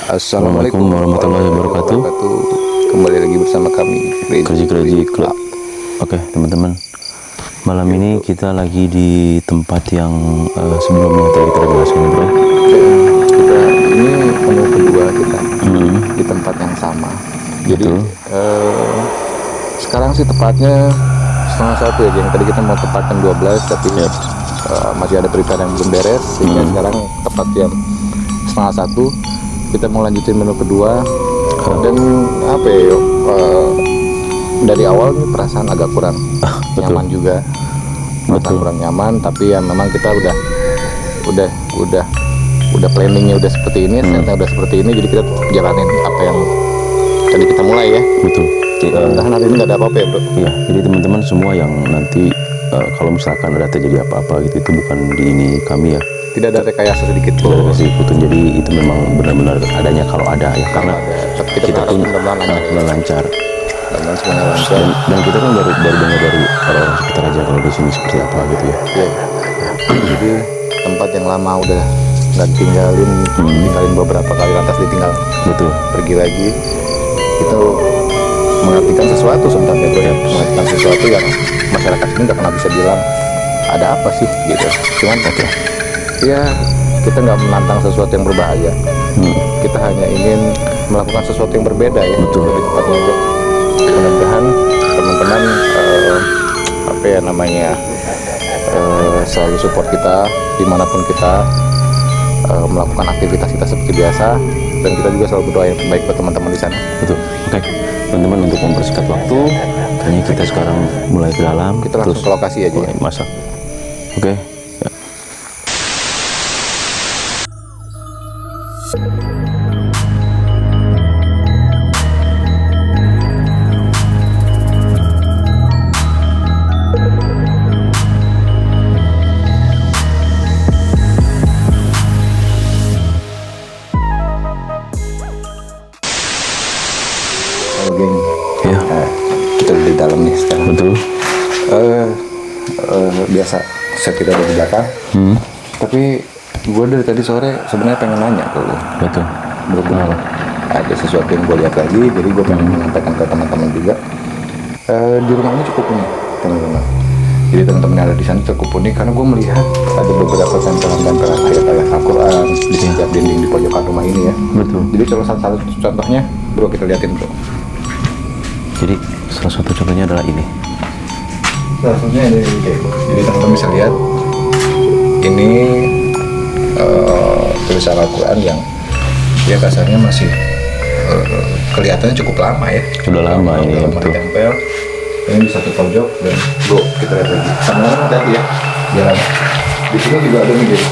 Assalamualaikum warahmatullahi wabarakatuh. Kembali lagi bersama kami Crazy Club. Oke teman-teman, malam ini kita lagi di tempat yang sebelumnya tadi kita jelaskan bro. Kita ini menu kedua kita di tempat yang sama. Jadi sekarang sih tepatnya 12:30 ya, yang tadi kita mau tepatkan 12 tapi masih ada perizinan yang belum beres sehingga sekarang tepat jam 12:30 kita mau lanjutin menu kedua. Dan apa ya, dari awal nih perasaan agak kurang nyaman juga, kurang nyaman, tapi ya memang kita udah planningnya udah seperti ini, setnya udah seperti ini, jadi kita jalanin apa yang tadi kita mulai ya. Betul. Mudah-mudahan hari ini nggak ada apa-apa ya bro. Iya, jadi teman-teman semua yang nanti kalau misalkan ada terjadi apa-apa gitu, itu bukan di ini kami ya. Tidak ada rekayasa sedikit Tidak ada ikutin, jadi itu memang benar-benar adanya kalau ada ya, karena kita pun lancar. Dan semuanya lancar. Dan kita kan baru dengar dari orang-orang sekitar aja kalau di sini seperti apa gitu ya. Iya. Jadi tempat yang lama udah nggak tinggalin beberapa kali lantas ditinggal. Betul. Pergi lagi. Itu mengartikan sesuatu sebenarnya bro ya. Mengartikan sesuatu yang masyarakat ini nggak pernah bisa bilang ada apa sih gitu. Cuman ya kita nggak menantang sesuatu yang berbahaya. Kita hanya ingin melakukan sesuatu yang berbeda ya. Betul. Di tempatnya bro. Mudah-mudahan teman-teman selalu support kita dimanapun kita melakukan aktivitas kita seperti biasa, dan kita juga selalu berdoa yang terbaik buat teman-teman di sana. Betul. Oke, teman-teman, untuk mempersingkat waktu, kayaknya kita sekarang mulai ke dalam. Kita langsung ke lokasi aja ya. Masak. Oke. Ya. Kita udah di dalam nih sekarang. Betul. Biasa set kita dari belakang. Tapi gue dari tadi sore sebenarnya pengen nanya ke lu. Betul. Benar-benar ada sesuatu yang gue lihat lagi, jadi gue pengen menyampaikan ke teman-teman juga. Di rumah ini cukup unik, teman-teman. Jadi teman-teman yang ada di sana cukup unik karena gue melihat ada beberapa tempelan-tempelan ayat-ayat Al-Quran di setiap dinding di pojokan rumah ini ya. Betul. Jadi salah satu contohnya, bro, kita liatin bro. Jadi salah satu contohnya adalah ini. Salah satunya ini. Jadi teman-teman bisa lihat ini tulisan Al-Quran yang ya kasarnya masih kelihatannya cukup lama ya. Sudah lama ini ya, betul. Tempel ini di satu pojok, dan bro kita lihat lagi. Sama tadi ya jalan. Di sini juga ada nih guys.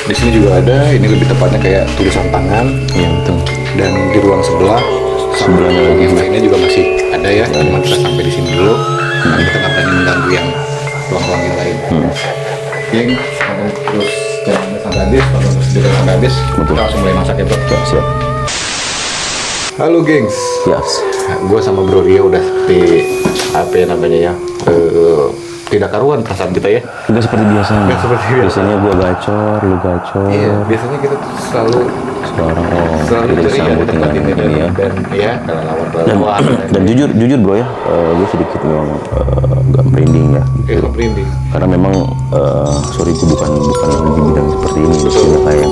Di sini juga ada. Ini lebih tepatnya kayak tulisan tangan. Iya betul. Dan di ruang sebelahnya lagi yang lainnya juga masih ada ya. Cuma kita sampai di sini dulu. Karena kita nggak berani mengganggu yang ruang-ruang yang lain. Geng, terus jalannya sampai habis, terus juga sampai habis. Kita langsung mulai masak ya bro. Ya, siap. Halo gengs. Yes. Gue sama Bro Ria udah seperti apa ya namanya ya, tidak karuan perasaan kita ya. Udah seperti biasanya. Nggak seperti biasa. Biasanya gua gacor, lu gacor. Iya, biasanya kita tuh selalu kita disambut dengan ini ya. Dan ya kalau lawan Dan jujur bro ya, gue sedikit memang agak merinding ya. Gitu. merinding. Karena memang sorry, itu bukan yang di bidang seperti ini. Biasanya kayak yang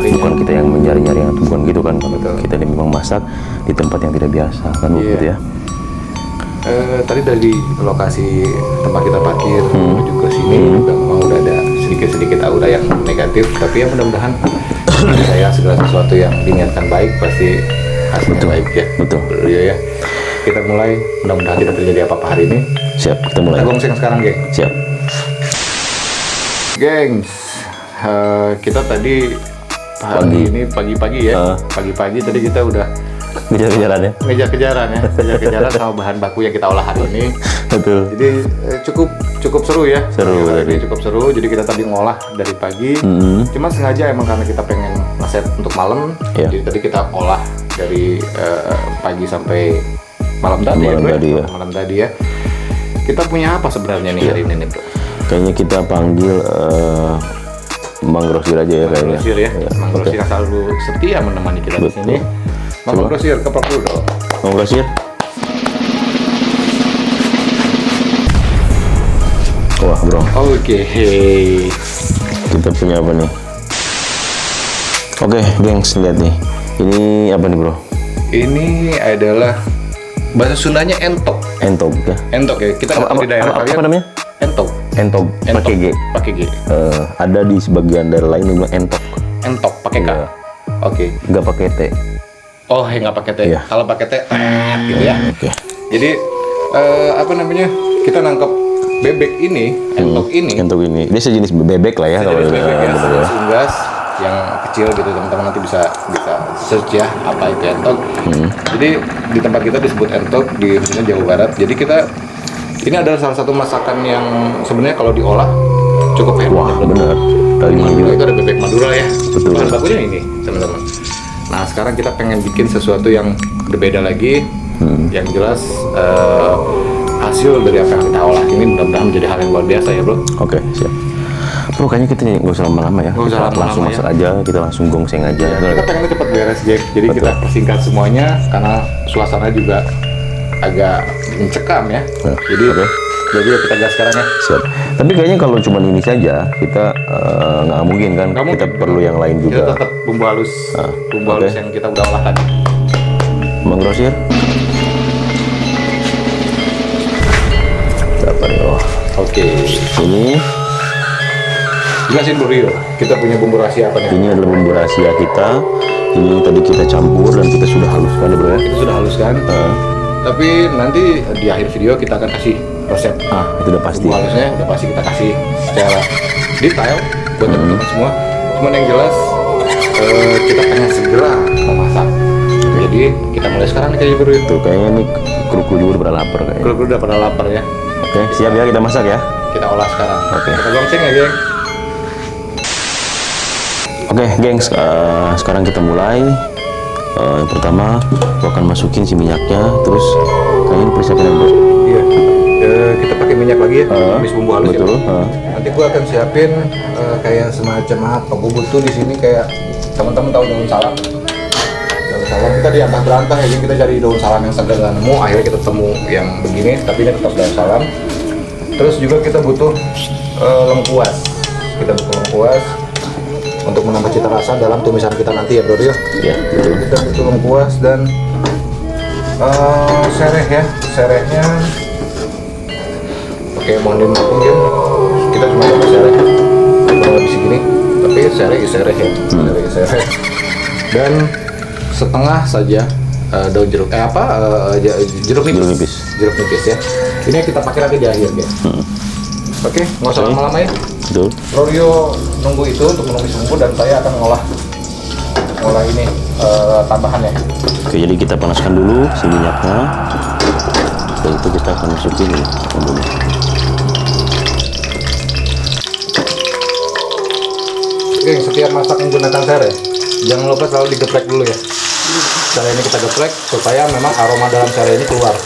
bukan kita yang mencari-nyari yang bukan gitu kan. Kita memang masak di tempat yang tidak biasa kan, gitu ya. Tadi dari lokasi tempat kita parkir menuju ke sini juga memang udah ada sedikit aura yang negatif, tapi ya mudah-mudahan saya segala sesuatu yang diniatkan baik pasti hasilnya baik ya. Betul. Ya. Kita mulai, mudah-mudahan tidak terjadi apa-apa hari ini. Siap, kita mulai. Kita gongseng sekarang, geng. Siap. Gengs, kita tadi pagi-pagi ya. Pagi-pagi tadi kita udah Kejar-kejaran ya. Kejar-kejaran sama bahan baku yang kita olah hari ini. Betul. Jadi cukup seru ya. Cukup seru. Jadi kita tadi ngolah dari pagi. Cuma sengaja emang karena kita pengen ngeset untuk malam. Jadi tadi kita olah dari pagi sampai malam tadi ya. Kita punya apa sebenarnya nih hari ini nih bro? Kayaknya kita panggil Mang Grosir aja ya kayaknya. Grosir ya. Mang Oke. Grosir yang selalu setia menemani kita di Betul. sini. Mang Coba. Grosir keprok dulu dong. Mang Grosir. Wah bro, Oke. kita punya apa nih? Oke, gengs, lihat nih. Ini apa nih bro? Ini adalah bahasa Sundanya entok. Entog ya. Entok ya. Kita nggak tahu di daerah kalian. apa namanya? Entok. Entog, pakai G. Pakai G. Ada di sebagian daerah lain yang bilang entok, Entok pakai K. Iya. Oke. nggak pakai T. Oh, nggak pakai T. Iya. Kalau pakai T, gitu ya. Oke. Jadi apa namanya? Kita nangkep bebek ini, entok ini. Entok ini, dia sejenis bebek lah ya kalau Jenis bebek ya, bener ya. jenis unggas yang kecil gitu, teman-teman nanti bisa search ya apa itu entok. Jadi di tempat kita disebut entok di khususnya Jawa Barat. Jadi ini adalah salah satu masakan yang sebenarnya kalau diolah cukup hebat. Wah bener. Dagingnya juga. Itu ada bebek Madura ya. Betul. Bahan bakunya ini, teman-teman. Nah, sekarang kita pengen bikin sesuatu yang berbeda lagi. Yang jelas hasil dari apa yang kita olah ini mudah-mudahan menjadi hal yang luar biasa ya, Bro. Oke, siap. Bro, kayaknya kita nggak usah lama-lama ya. Nggak usah Kita lama-lama langsung ya. masak aja, kita langsung gongseng aja. Kita pengennya cepat beres, Jack. Jadi kita persingkat semuanya karena suasana juga agak mencekam ya. Jadi oke. jadi kita gas sekarang ya. Siap. Tapi kayaknya kalau cuma ini saja, kita nggak mungkin kan. Nggak Kita mungkin. perlu yang lain Kita juga. tetap bumbu halus, bumbu oke. halus yang kita udah olah tadi. Mang Grosir. Berapa nih? Oh, Oke. ini Jelasin Bro Rio, kita punya bumbu rahasia apa nih? ini adalah bumbu rahasia kita. Ini tadi kita campur dan kita sudah haluskan ya bro ya. Kita sudah haluskan. Tapi nanti di akhir video kita akan kasih resep. Itu udah pasti. Bumbu halusnya udah pasti kita kasih secara detail buat teman-teman semua. Cuman yang jelas kita pengen segera memasak. Jadi kita mulai sekarang nih kayaknya Bro Rio. Tuh kayaknya ini kru juga udah pada lapar kayaknya. Kru udah pada lapar ya. Oke, siap ya kita masak ya. Kita olah sekarang. Oke. Kita gongseng ya, geng. Oke, gengs, sekarang kita mulai. Yang pertama, gua akan masukin si minyaknya, terus kalian persiapin bro. Iya. Kita pakai minyak lagi ya. Habis bumbu halus betul. ya. Nanti gua akan siapin kayak semacam apa? Gua butuh di sini kayak teman-teman tahu daun salam. Daun salam kita diantah-berantah ya, jadi kita cari daun salam yang segar dan nemu. Akhirnya kita temu yang begini, tapi ini tetap daun salam. Terus juga kita butuh lengkuas. Kita butuh lengkuas untuk menambah cita rasa dalam tumisan kita nanti ya Bro Rio. Ya, betul. Kita butuh lengkuas dan sereh ya. Serehnya oke, mohon dimaklum ya. Kita cuma dapat sereh kurang lebih segini, tapi sereh ya. Sereh ya sereh. Dan setengah saja daun jeruk jeruk nipis. Jeruk nipis ya. Ini yang kita pakai nanti di akhir ya. Oke, nggak usah lama-lama ya. Betul. Rorio nunggu itu untuk menumis bumbu dan saya akan ngolah ini tambahannya. Oke, jadi kita panaskan dulu si minyaknya. Setelah itu kita akan masukin bumbunya. Oke, setiap masak menggunakan sereh, jangan lupa selalu digeprek dulu ya. Sereh ini kita geprek supaya memang aroma dalam sereh ini keluar.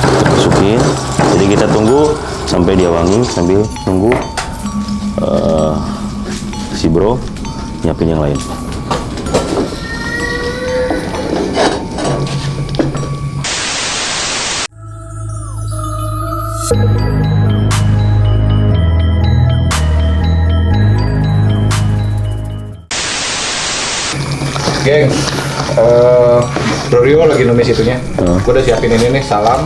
Kita masukin. Jadi kita tunggu sampai dia wangi sambil nunggu si bro nyiapin yang lain. Geng, Bro Rio lagi numis itunya. Gue udah siapin ini nih, salam,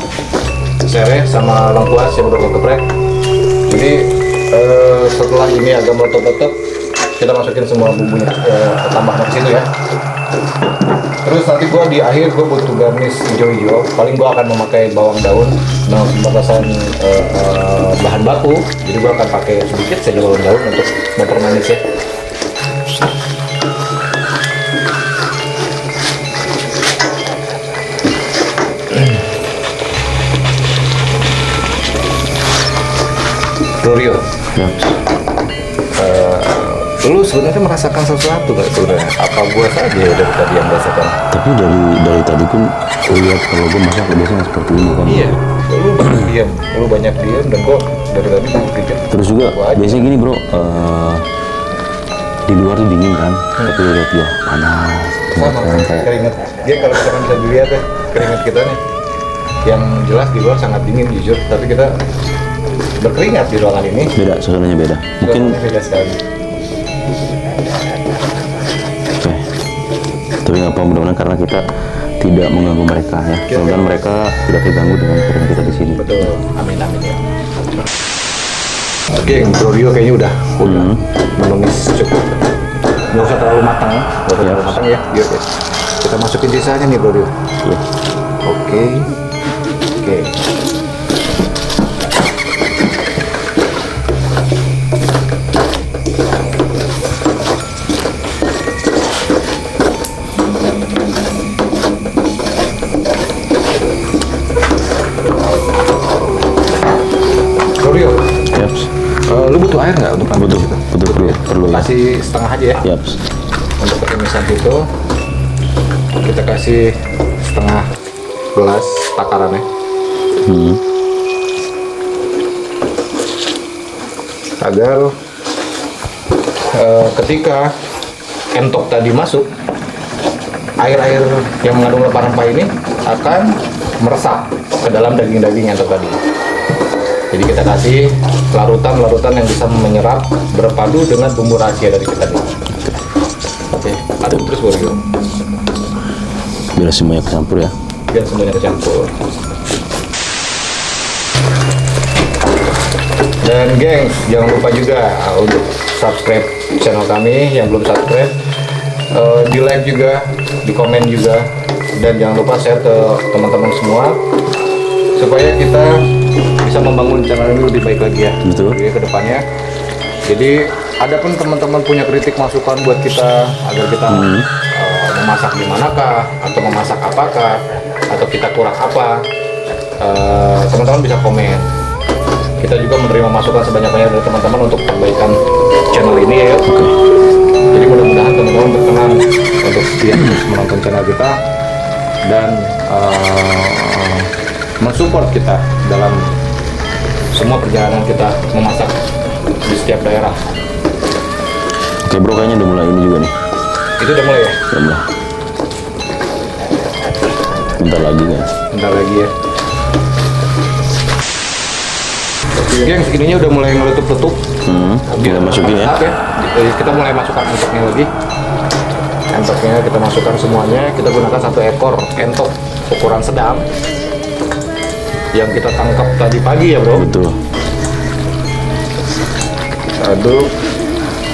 sereh, sama lengkuas yang udah gue geprek. Jadi setelah ini agak meletup-letup, kita masukin semua bumbunya, tambahnya ke situ ya. Terus nanti gue di akhir gue butuh garnish hijau-hijau. Paling gue akan memakai bawang daun. Nah, batasan bahan baku, jadi gue akan pakai sedikit saja bawang daun untuk mempermanis ya. Rio, Ya. Lu sebenarnya merasakan sesuatu nggak sebenarnya? Apa gua saja ya dari tadi yang merasakan? Tapi dari tadi pun lihat kalau gue masak biasanya seperti ini kan. Iya, lu banyak diam dan kok dari tadi gue pikir. Terus juga biasanya gini bro, di luar tuh dingin kan, tapi lihat dia panas. Sama Kan kayak keringet. Dia kalau misalkan bisa dilihat ya keringet kita nih, yang jelas di luar sangat dingin jujur, tapi kita berkeringat di ruangan ini. beda, suasananya beda. Mungkin Suasananya beda sekali. oke. Tapi nggak apa, mudah-mudahan karena kita tidak mengganggu mereka ya. Mudah-mudahan mereka tidak terganggu dengan kehadiran kita di sini. Betul, amin ya. Oke, Bro Rio kayaknya udah menumis cukup. Nggak usah terlalu matang, ya. Biar kita masukin sisanya nih Bro Rio. Iya. Oke. Bro Rio, Yaps. lu butuh air nggak untuk Betul perlu ya. Kasih setengah aja ya. Yaps. Untuk perimisan itu kita kasih setengah gelas takarannya. Agar ketika entok tadi masuk, air-air yang mengandung rempah-rempah ini akan meresap ke dalam daging-daging entok tadi. Jadi kita kasih larutan yang bisa menyerap berpadu dengan bumbu rahasia dari kita nih. Oke, aduk terus Bro. Biar semuanya kecampur ya. Biar semuanya tercampur. Dan geng, jangan lupa juga untuk subscribe channel kami yang belum subscribe, di like juga, di komen juga, dan jangan lupa share ke teman-teman semua supaya kita bisa membangun channel ini lebih baik lagi ya. Betul. Ke depannya. Jadi adapun teman-teman punya kritik masukan buat kita agar kita memasak di manakah atau memasak apakah atau kita kurang apa, teman-teman bisa komen. Kita juga menerima masukan sebanyak-banyaknya dari teman-teman untuk perbaikan channel ini ya. Jadi mudah-mudahan teman-teman berkenan untuk setia terus menonton channel kita dan mensupport kita dalam semua perjalanan kita memasak di setiap daerah. Oke bro, kayaknya udah mulai ini juga nih. Itu udah mulai ya? Udah mulai. Bentar lagi kan. Bentar lagi ya. Geng, segininya udah mulai ngeletup-letup. Kita masukin ya. Oke, kita mulai masukkan entoknya lagi. Entoknya kita masukkan semuanya. Kita gunakan 1 ekor entok ukuran sedang yang kita tangkap tadi pagi ya bro. Betul. Aduk.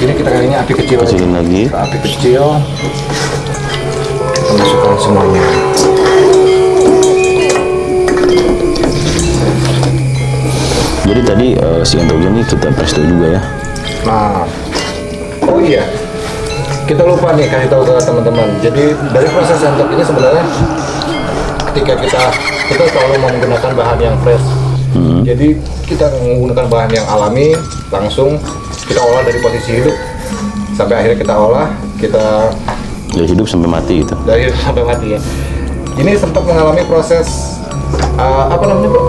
Ini kita kayaknya api kecil. Kecilin lagi. Api kecil. Kita masukkan semuanya. Jadi tadi si entoknya ini kita presto juga ya. Nah, oh iya, kita lupa nih kasih tahu ke teman-teman. Jadi dari proses entok ini sebenarnya ketika kita selalu menggunakan bahan yang fresh. Jadi kita menggunakan bahan yang alami, langsung kita olah dari posisi hidup sampai akhirnya kita olah, kita Dari hidup sampai mati gitu. dari hidup sampai mati ya. Ini sempat mengalami proses apa namanya bro?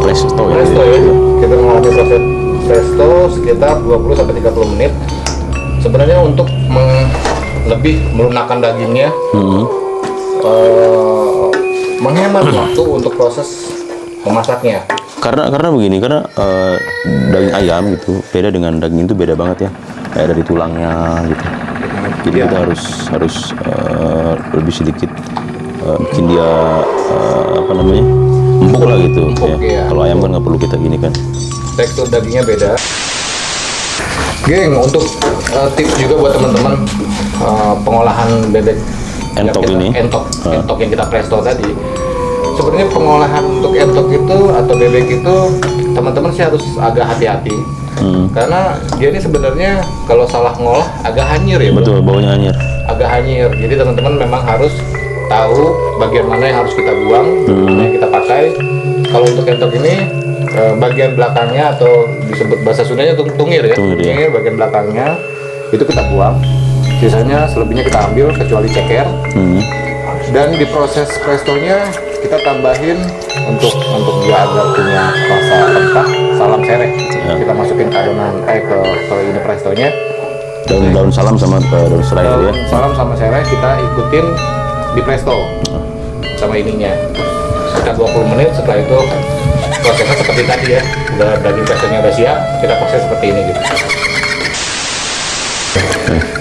Presto ya. Presto ya. Kita mengalami proses presto sekitar 20 sampai 30 menit. Sebenarnya untuk lebih melunakkan dagingnya, menghemat waktu untuk proses memasaknya. Karena begini, karena daging ayam gitu beda dengan daging itu beda banget ya. Kayak dari tulangnya gitu. Jadi kita harus lebih sedikit bikin dia apa namanya, empuk lah gitu. Empuk, Ya. iya. Kalau ayam kan nggak perlu kita gini kan. Tekstur dagingnya beda. Geng, untuk tips juga buat teman-teman pengolahan bebek Entok yang kita, ini. entok yang kita presto tadi. Sebenarnya pengolahan untuk entok itu atau bebek itu teman-teman sih harus agak hati-hati. Karena dia ini sebenarnya kalau salah ngolah agak hanyir ya bro. Betul, baunya anyir. Agak hanyir. Jadi teman-teman memang harus tahu bagian mana yang harus kita buang, mana yang kita pakai. Kalau untuk entok ini bagian belakangnya atau disebut bahasa Sundanya tungir ya. Tungir, ya. Tungir bagian belakangnya itu kita buang, sisanya selebihnya kita ambil kecuali ceker. Dan di proses prestonya kita tambahin untuk dia agar punya rasa rempah, salam sereh. Kita masukin ke adonan ke ini prestonya. Daun salam sama daun serai ya. Salam sama serai kita ikutin di presto sama ininya. Sekitar 20 menit, setelah itu prosesnya seperti tadi ya. Udah daging prestonya udah siap, kita proses seperti ini gitu.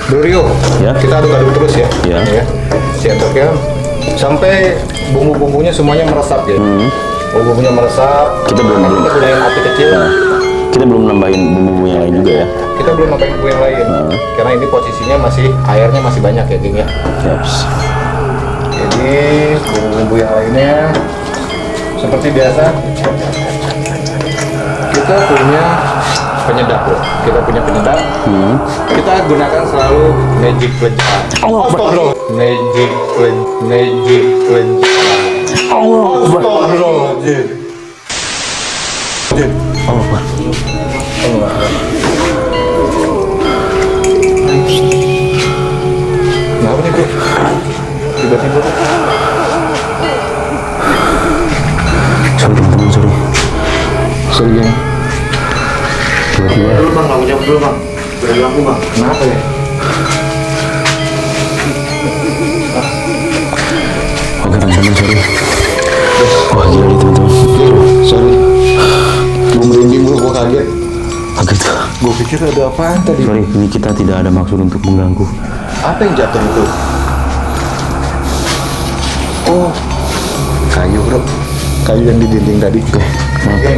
Bro Rio, Ya. kita aduk-aduk terus ya. Ya. Sendoknya sampai bumbu-bumbunya semuanya meresap ya. Bumbunya meresap. Kita belum Kita gunain api kecil. Nah, kita belum nambahin bumbu yang lain juga ya. Kita belum nambahin bumbu yang lain. Karena ini posisinya airnya masih banyak ya, geng ya. Yaps. Jadi bumbu-bumbu yang lainnya seperti biasa kita punya penyedap bro. Kita punya penyedap. Kita gunakan selalu magic blend. Astagfirullah. Magic blend. Astagfirullahaladzim. Kenapa nih bro? Tiba-tiba Sorry teman-teman, sorry. sorry geng. Tiba-tiba. Dulu bang, aku jawab dulu bang. Beri lampu bang. Kenapa ya? Oke teman-teman, sorry. Wah gila nih teman-teman. Sorry. Gue merinding bro, gue kaget. Kaget. Gue pikir ada apaan tadi. Sorry, ini kita tidak ada maksud untuk mengganggu. Apa yang jatuh itu? Oh, kayu bro. Kayu yang di dinding tadi. Oke, maaf. Oke.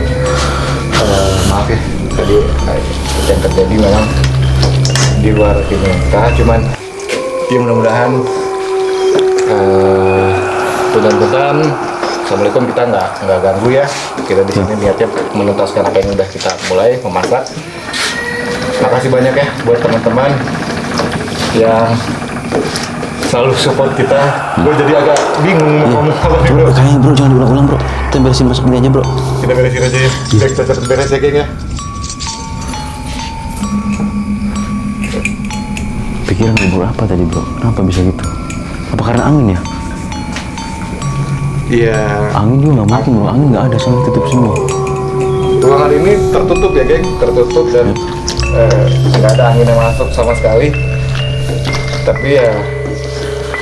Maaf ya, tadi yang terjadi memang di luar ini. Nah, cuman ya mudah-mudahan mudah-mudahan Assalamualaikum, kita nggak ganggu ya. Kita di sini niatnya menuntaskan apa yang udah kita mulai memasak. Makasih banyak ya buat teman-teman yang selalu support kita. Gue jadi agak bingung mau ngomong apa nih bro. Kayaknya bro, jangan diulang-ulang bro. Kita beresin masak ini aja bro. Kita beresin aja ya. Kita cepet beres ya geng ya. Pikiran bro apa tadi bro? Kenapa bisa gitu? Apa karena angin ya? Iya. Angin juga nggak mungkin bro. Angin nggak ada, soalnya tutup semua. Ruangan ini tertutup ya geng, tertutup dan nggak ada angin yang masuk sama sekali. Tapi ya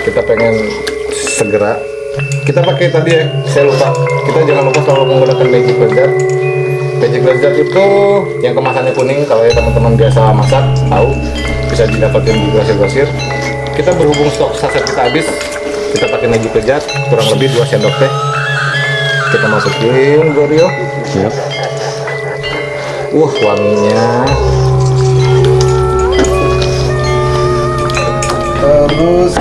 kita pengen segera. Kita pakai tadi ya, saya lupa. Kita jangan lupa selalu menggunakan magic blender. Magic blender itu yang kemasannya kuning. Kalau ya teman-teman biasa masak tahu, bisa didapatin di grosir-grosir. Kita berhubung stok saset kita habis, kita pakai magic blender kurang lebih 2 sendok teh. Kita masukin Gorio. Siap. Wanginya. Terus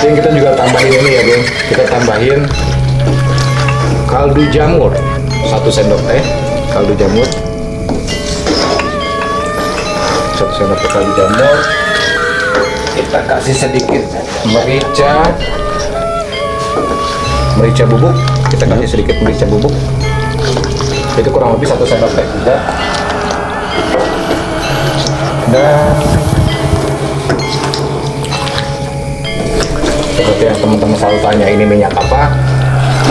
yang kita juga tambahin ini ya geng, kita tambahin kaldu jamur 1 sendok teh kaldu jamur, 1 sendok teh kaldu jamur. Kita kasih sedikit merica bubuk, kita kasih sedikit merica bubuk, itu kurang lebih 1 sendok teh juga. Dan seperti yang teman-teman selalu tanya, ini minyak apa?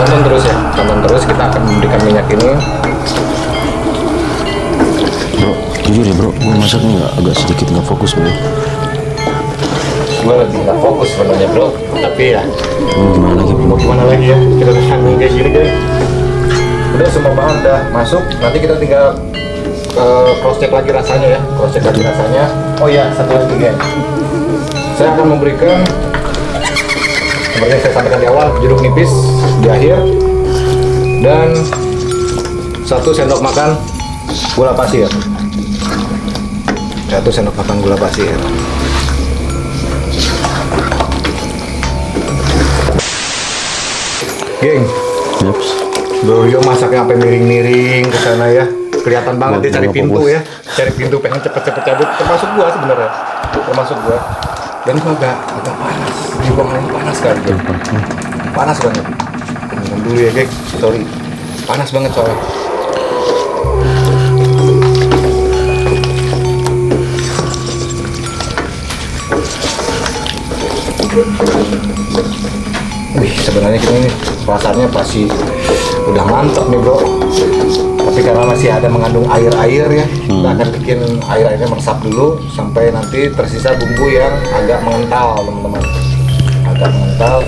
Tonton terus ya, tonton terus. Kita akan memberikan minyak ini. Bro, jujur ya bro, gue masaknya agak sedikit nggak fokus bro. Gue lebih nggak fokus sebenarnya bro, tapi ya Gimana lagi bro? mau gimana lagi ya, kita tanggung kayak gini guys. Udah semua bahan udah masuk, nanti kita tinggal cross check lagi rasanya ya, cross check lagi rasanya. Oh iya, satu lagi guys, saya akan memberikan seperti yang saya sampaikan di awal, jeruk nipis di akhir, dan 1 sendok makan gula pasir. 1 sendok makan gula pasir. Geng, Yaps. Bro Rio masaknya sampai miring-miring ke sana ya. Kelihatan banget dia cari pintu ya. Cari pintu, pengen cepet-cepet cabut. Termasuk gua sebenarnya. Termasuk gua. Dan itu agak panas. Di ruangan ini panas sekali. Panas banget. Minum dulu ya, geng. Sorry. Panas banget soalnya. Wih, sebenarnya kita ini rasanya pasti udah mantep nih bro. Tapi karena masih ada mengandung air-air ya, kita akan bikin air-airnya meresap dulu sampai nanti tersisa bumbu yang agak mengental teman-teman. Agak mengental.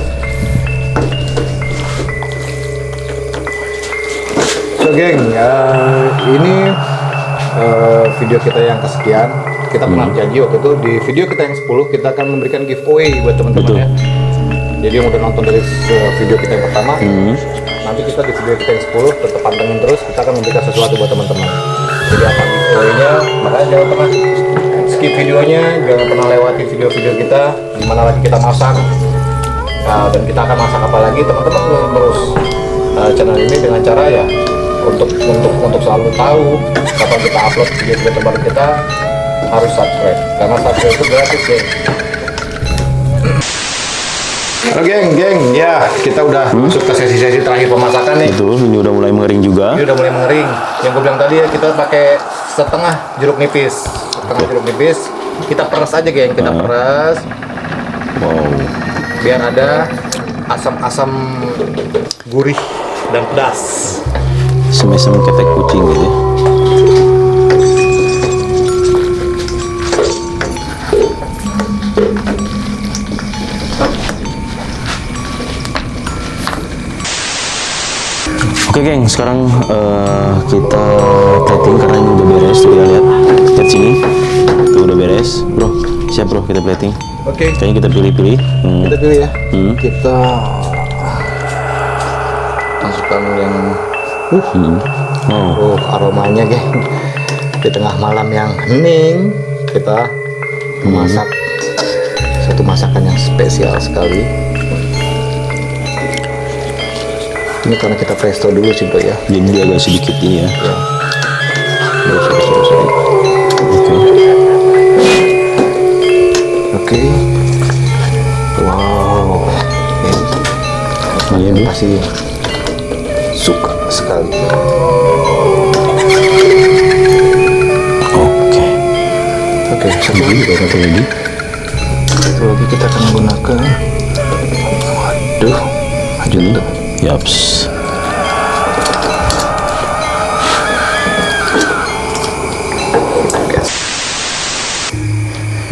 So geng, ini video kita yang kesekian. Kita pernah janji waktu itu di video kita yang 10 kita akan memberikan giveaway buat teman-teman ya. Jadi yang udah nonton dari video kita yang pertama, nanti kita di video kita yang 10 tetap pantengin terus, kita akan memberikan sesuatu buat teman-teman. Jadi apa giveaway-nya, makanya jangan pernah skip videonya, jangan pernah lewati video-video kita dimana lagi kita masak. Dan kita akan masak apa lagi, teman-teman terus channel ini dengan cara ya untuk selalu tahu kapan kita upload video-video terbaru kita, harus subscribe karena subscribe itu gratis geng. Halo geng, ya kita udah masuk ke sesi-sesi terakhir pemasakan nih. Betul, ini udah mulai mengering juga. Ini udah mulai mengering. Yang gue bilang tadi ya, kita pakai setengah jeruk nipis, jeruk nipis. Kita peras aja geng, kita peras. Wow. Biar ada asam-asam gurih dan pedas. Semacam ketek kucing gitu ya. Oke geng, sekarang kita plating karena ini udah beres. Tuh ya, lihat sini, tuh udah beres, bro. Siap bro, kita plating. Oke. Kayaknya kita pilih-pilih. Kita pilih ya. Kita masukkan yang aromanya geng. Di tengah malam yang hening, kita memasak satu masakan yang spesial sekali. Ini karena kita presto dulu sih bro ya. Jadi dia agak sedikit ini ya. Oke. Wow. Ini pasti suka sekali. Oke, satu lagi. Satu lagi kita akan menggunakan. Waduh, maju tuh. Yaps.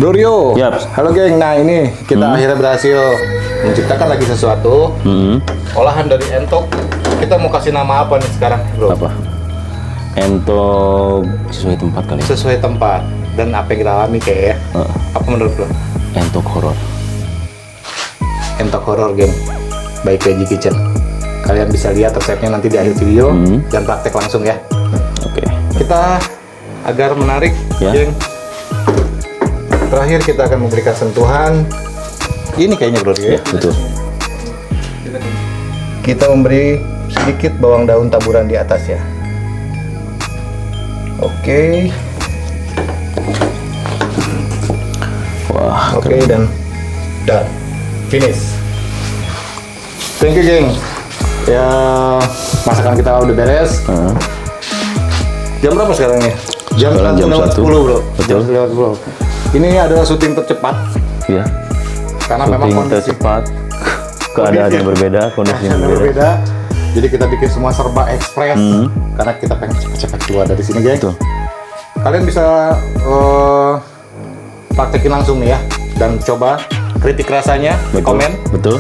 Bro Rio, Yaps. halo geng. Nah ini kita akhirnya berhasil menciptakan lagi sesuatu. Olahan dari entok. Kita mau kasih nama apa nih sekarang, bro? Apa? Entok sesuai tempat kali. Sesuai tempat dan apa yang kita alami kayak ya. Apa menurut lo? Entok horor. Entok horor geng. Baik Veggie Kitchen. Kalian bisa lihat resepnya nanti di akhir video dan praktek langsung ya. Oke. Kita agar menarik, Ya. geng. Terakhir kita akan memberikan sentuhan. Ini kayaknya bro ya. Betul. Kita memberi sedikit bawang daun taburan di atas ya. Oke. Wah. Oke, dan finish. Thank you geng. Ya masakan kita udah beres. Jam berapa sekarang nih? Jam Sekarang jam 1:10 bro. Betul. Jam 1:10. Ini adalah syuting tercepat Ya. karena memang Syuting kondisi tercepat. Keadaan yang berbeda, kondisi yang berbeda. Jadi kita bikin semua serba ekspres karena kita pengen cepet-cepet keluar dari sini geng. Betul. Kalian bisa praktekin langsung nih ya dan coba kritik rasanya, Betul. komen. Betul.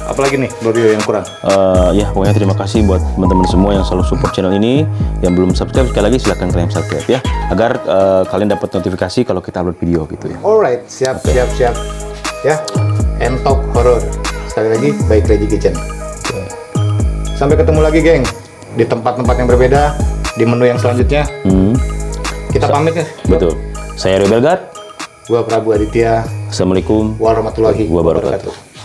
Apalagi nih Bro Rio yang kurang? Ya pokoknya terima kasih buat teman-teman semua yang selalu support channel ini. Yang belum subscribe sekali lagi silahkan kalian subscribe ya, agar kalian dapat notifikasi kalau kita upload video gitu ya. Alright, siap ya. Entok horor. Sekali lagi baik Veggie Kitchen. Sampai ketemu lagi geng di tempat-tempat yang berbeda, di menu yang selanjutnya. Kita pamit ya. Betul. Saya Rio Belgat. Gua Prabu Aditya. Assalamualaikum Warahmatullahi wabarakatuh.